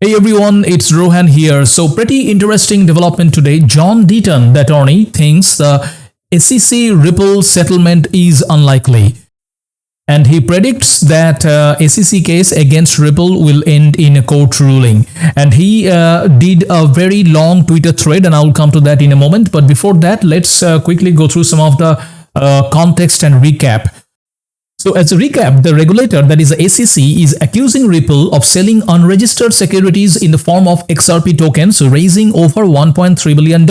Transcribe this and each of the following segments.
Hey everyone, it's Rohan here. So pretty interesting development today. John Deaton, the attorney, thinks the SEC Ripple settlement is unlikely. And he predicts that SEC case against Ripple will end in a court ruling. And he did a very long Twitter thread, and I will come to that in a moment. But before that, let's quickly go through some of the context and recap. So as a recap, the regulator, that is the SEC, is accusing Ripple of selling unregistered securities in the form of XRP tokens, raising over $1.3 billion.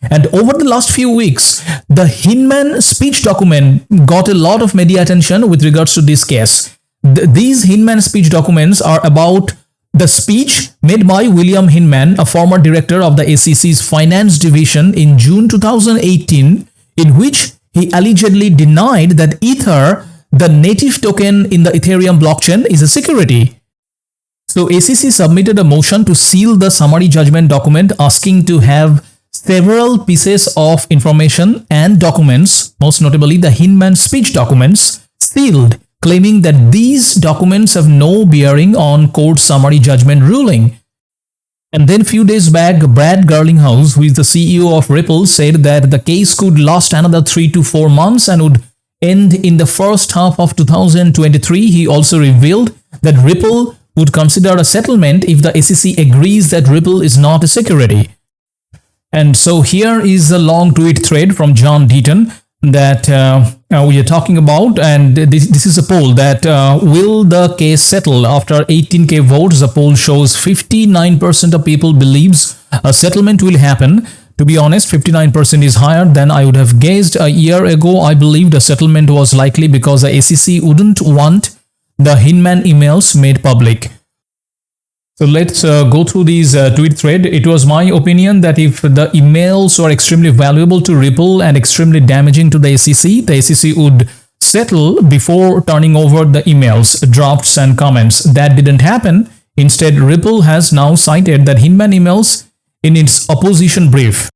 And over the last few weeks, the Hinman speech document got a lot of media attention with regards to this case. These Hinman speech documents are about the speech made by William Hinman, a former director of the SEC's finance division, in June 2018, in which he allegedly denied that Ether, the native token in the Ethereum blockchain, is a security. So SEC submitted a motion to seal the summary judgment document, asking to have several pieces of information and documents, most notably the Hinman speech documents, sealed, claiming that these documents have no bearing on court summary judgment ruling. And then a few days back, Brad Garlinghouse, who is the CEO of Ripple, said that the case could last another 3 to 4 months and would end in the first half of 2023. He also revealed that Ripple would consider a settlement if the SEC agrees that Ripple is not a security. And so here is a long tweet thread from John Deaton that we are talking about, and this is a poll that will the case settle after 18k votes. The poll shows 59% of people believes a settlement will happen. To be honest, 59% is higher than I would have guessed. A year ago, I believed a settlement was likely because the SEC wouldn't want the Hinman emails made public. So let's go through these tweet thread. It was my opinion that if the emails were extremely valuable to Ripple and extremely damaging to the SEC would settle before turning over the emails, drafts and comments. That didn't happen. Instead, Ripple has now cited that Hinman emails in its opposition brief.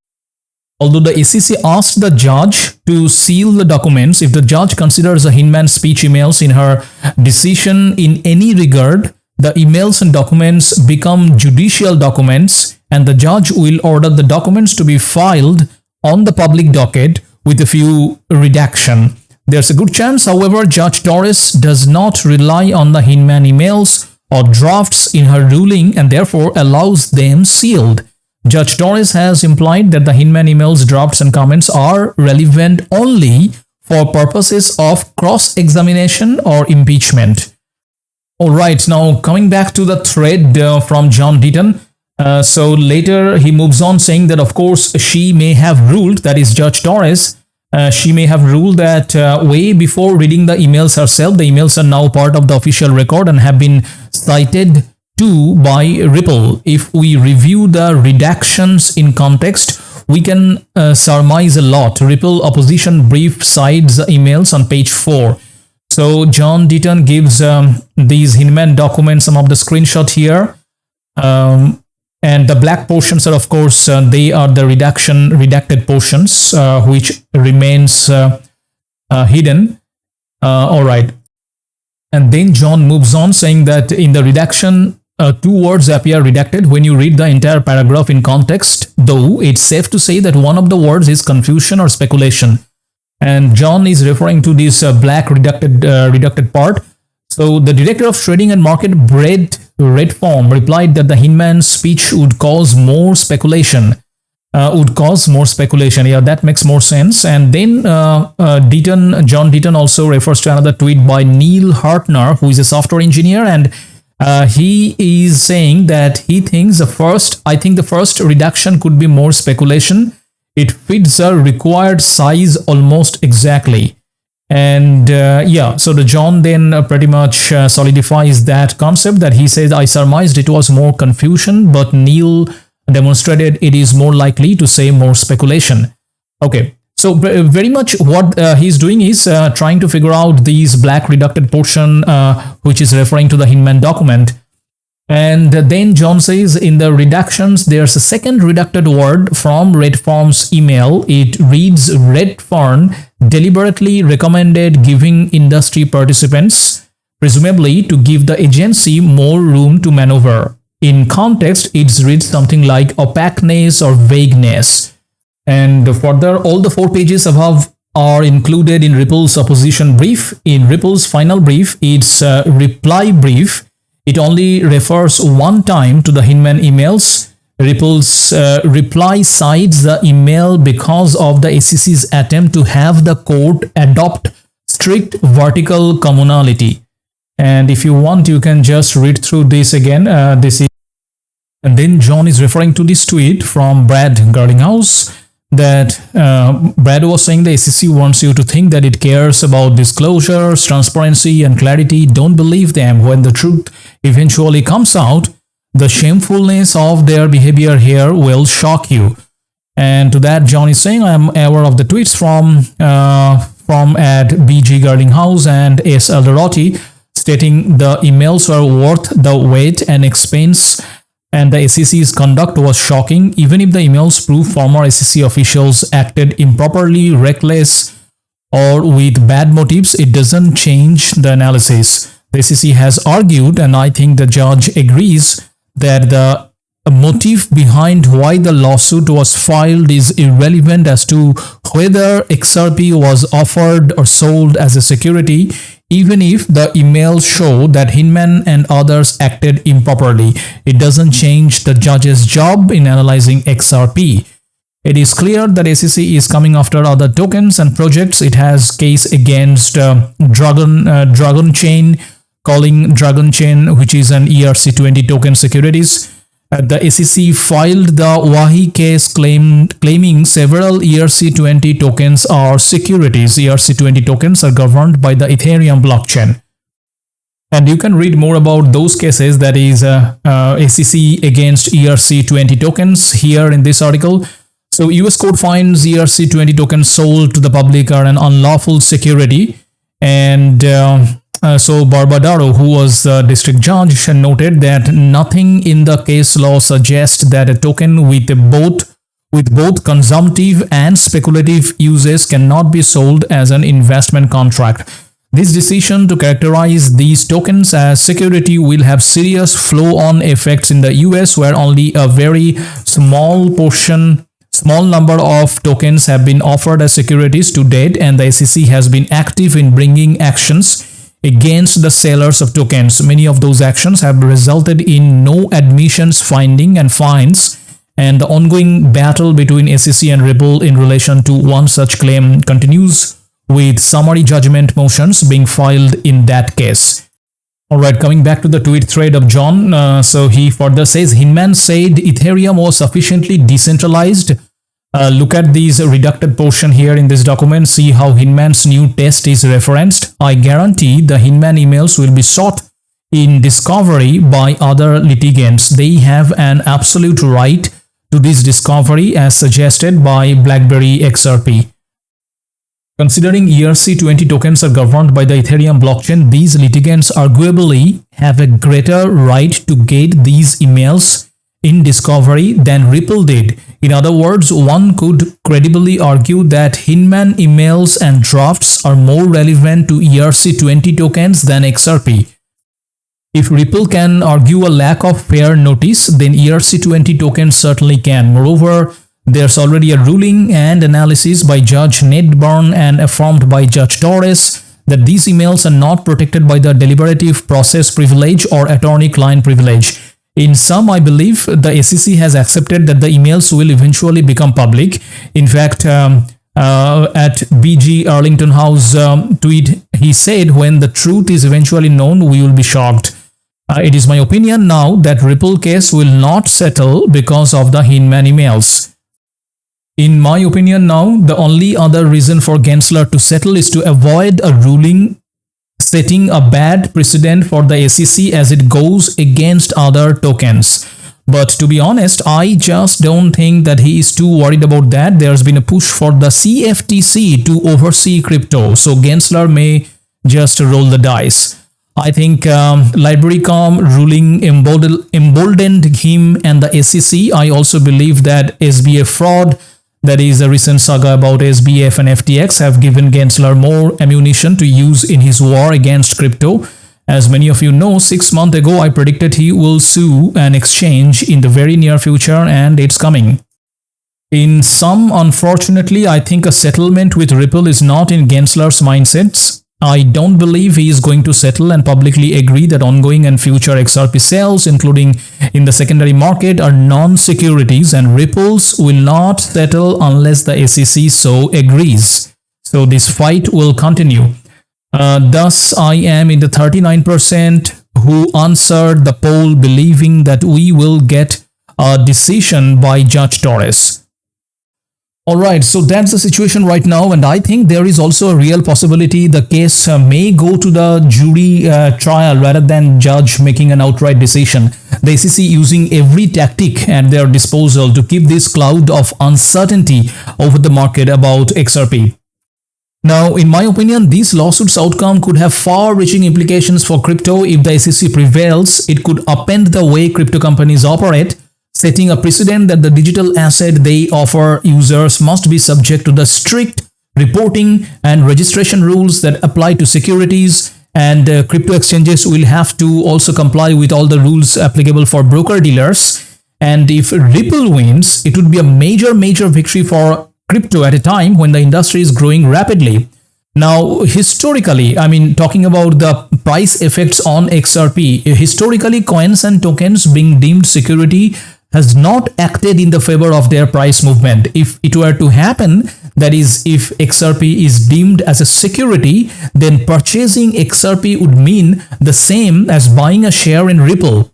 Although the SEC asked the judge to seal the documents, if the judge considers the Hinman speech emails in her decision in any regard, the emails and documents become judicial documents, and the judge will order the documents to be filed on the public docket with a few redaction. There's a good chance, however, Judge Torres does not rely on the Hinman emails or drafts in her ruling and therefore allows them sealed. Judge Torres has implied that the Hinman emails, drafts and comments are relevant only for purposes of cross-examination or impeachment. Alright, now coming back to the thread from John Deaton. So later he moves on saying that of course she may have ruled, that is Judge Torres, she may have ruled that way before reading the emails herself. The emails are now part of the official record and have been cited to by Ripple. If we review the redactions in context, we can surmise a lot. Ripple opposition brief cites the emails on page 4. So John Deaton gives these Hinman documents, some of the screenshot here. And the black portions are, of course, they are the redacted portions, which remains hidden. All right. And then John moves on saying that in the redaction, 2 words appear redacted when you read the entire paragraph in context, though it's safe to say that one of the words is confusion or speculation. And John is referring to this black redacted part. So the director of trading and market, Brett Redform, replied that the Hinman speech would cause more speculation. Yeah, that makes more sense. And then John Deaton also refers to another tweet by Neil Hartner, who is a software engineer, and he is saying that he thinks the first reduction could be more speculation. It fits the required size almost exactly. And yeah, so the John then pretty much solidifies that concept, that he says, I surmised it was more confusion, but Neil demonstrated it is more likely to say more speculation. Okay, so very much what he's doing is trying to figure out these black redacted portion, which is referring to the Hinman document. And then John says in the redactions, there's a second redacted word from Redform's email. It reads, Redform deliberately recommended giving industry participants, presumably to give the agency more room to maneuver. In context, it reads something like opaqueness or vagueness. And further, all the 4 pages above are included in Ripple's opposition brief. In Ripple's final brief, its reply brief, it only refers one time to the Hinman emails. Ripple's reply cites the email because of the SEC's attempt to have the court adopt strict vertical communality. And if you want, you can just read through this again. And then John is referring to this tweet from Brad Garlinghouse that Brad was saying the SEC wants you to think that it cares about disclosures, transparency, and clarity. Don't believe them. When the truth eventually comes out, the shamefulness of their behavior here will shock you. And to that, John is saying, I am aware of the tweets from at BG Garlinghouse and S. Elderotti stating the emails were worth the weight and expense, and the SEC's conduct was shocking. Even if the emails prove former SEC officials acted improperly, reckless, or with bad motives, it doesn't change the analysis. The SEC has argued, and I think the judge agrees, that the motive behind why the lawsuit was filed is irrelevant as to whether XRP was offered or sold as a security, even if the emails show that Hinman and others acted improperly. It doesn't change the judge's job in analyzing XRP. It is clear that SEC is coming after other tokens and projects. It has case against Dragon Chain, calling Dragon Chain, which is an ERC20 token securities. The SEC filed the Wahi case claiming several ERC20 tokens are securities. ERC20 tokens are governed by the Ethereum blockchain. And you can read more about those cases, that is SEC against ERC20 tokens, here in this article. So US court finds ERC20 tokens sold to the public are an unlawful security. And so Barbadaro, who was the district judge, noted that nothing in the case law suggests that a token with both consumptive and speculative uses cannot be sold as an investment contract. This decision to characterize these tokens as security will have serious flow-on effects in the US, where only a very small number of tokens have been offered as securities to date, and the SEC has been active in bringing actions against the sellers of tokens. Many of those actions have resulted in no admissions, finding, and fines, and the ongoing battle between SEC and Ripple in relation to one such claim continues, with summary judgment motions being filed in that case. Alright, coming back to the tweet thread of John, so he further says, Hinman said Ethereum was sufficiently decentralized. Look at these redacted portion here in this document. See how Hinman's new test is referenced. I guarantee the Hinman emails will be sought in discovery by other litigants. They have an absolute right to this discovery as suggested by BlackBerry XRP. Considering ERC20 tokens are governed by the Ethereum blockchain, these litigants arguably have a greater right to get these emails in discovery than Ripple did. In other words, one could credibly argue that Hinman emails and drafts are more relevant to ERC20 tokens than XRP. If Ripple can argue a lack of fair notice, then ERC20 tokens certainly can. Moreover, there's already a ruling and analysis by Judge Ned Byrne and affirmed by Judge Torres that these emails are not protected by the deliberative process privilege or attorney-client privilege. In sum, I believe the SEC has accepted that the emails will eventually become public. In fact, at BG Arlington House tweet, he said, when the truth is eventually known, we will be shocked. It is my opinion now that Ripple case will not settle because of the Hinman emails. In my opinion now, the only other reason for Gensler to settle is to avoid a ruling setting a bad precedent for the SEC as it goes against other tokens. But to be honest, I just don't think that he is too worried about that. There's been a push for the CFTC to oversee crypto, so Gensler may just roll the dice. I think LibraryCom ruling emboldened him and the SEC. I also believe that SBF fraud, that is a recent saga about SBF and FTX, have given Gensler more ammunition to use in his war against crypto. As many of you know, 6 months ago I predicted he will sue an exchange in the very near future, and it's coming. In sum, unfortunately, I think a settlement with Ripple is not in Gensler's mindsets. I don't believe he is going to settle and publicly agree that ongoing and future XRP sales, including in the secondary market, are non-securities, and Ripples will not settle unless the SEC so agrees. So this fight will continue. Thus, I am in the 39% who answered the poll believing that we will get a decision by Judge Torres. Alright, so that's the situation right now, and I think there is also a real possibility the case may go to the jury trial rather than judge making an outright decision. The SEC using every tactic at their disposal to keep this cloud of uncertainty over the market about XRP. Now, in my opinion, this lawsuit's outcome could have far-reaching implications for crypto. If the SEC prevails, it could upend the way crypto companies operate, setting a precedent that the digital asset they offer users must be subject to the strict reporting and registration rules that apply to securities, and crypto exchanges will have to also comply with all the rules applicable for broker-dealers. And if Ripple wins, it would be a major victory for crypto at a time when the industry is growing rapidly. Now, historically, I mean, talking about the price effects on XRP, historically, coins and tokens being deemed security has not acted in the favor of their price movement. If it were to happen, that is, if XRP is deemed as a security, then purchasing XRP would mean the same as buying a share in Ripple.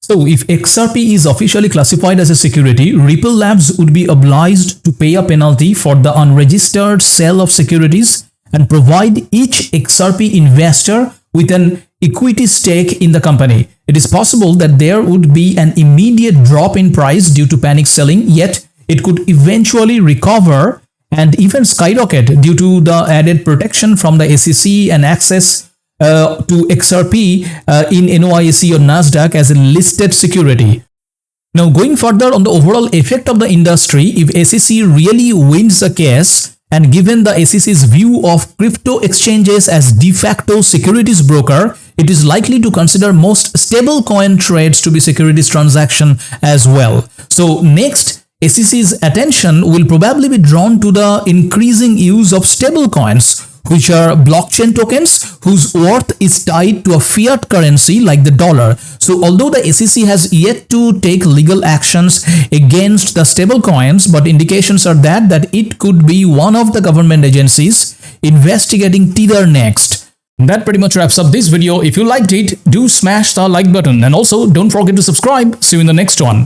So if XRP is officially classified as a security, Ripple Labs would be obliged to pay a penalty for the unregistered sale of securities and provide each XRP investor with an equity stake in the company. It is possible that there would be an immediate drop in price due to panic selling, yet it could eventually recover and even skyrocket due to the added protection from the SEC and access to XRP in NYSE or Nasdaq as a listed security. Now, going further on the overall effect of the industry, if SEC really wins the case, and given the SEC's view of crypto exchanges as de facto securities broker, it is likely to consider most stable coin trades to be securities transaction as well. So next, SEC's attention will probably be drawn to the increasing use of stable coins, which are blockchain tokens whose worth is tied to a fiat currency like the dollar. So although the SEC has yet to take legal actions against the stable coins, but indications are that it could be one of the government agencies investigating Tether next. That pretty much wraps up this video. If you liked it, do smash the like button, and also don't forget to subscribe. See you in the next one.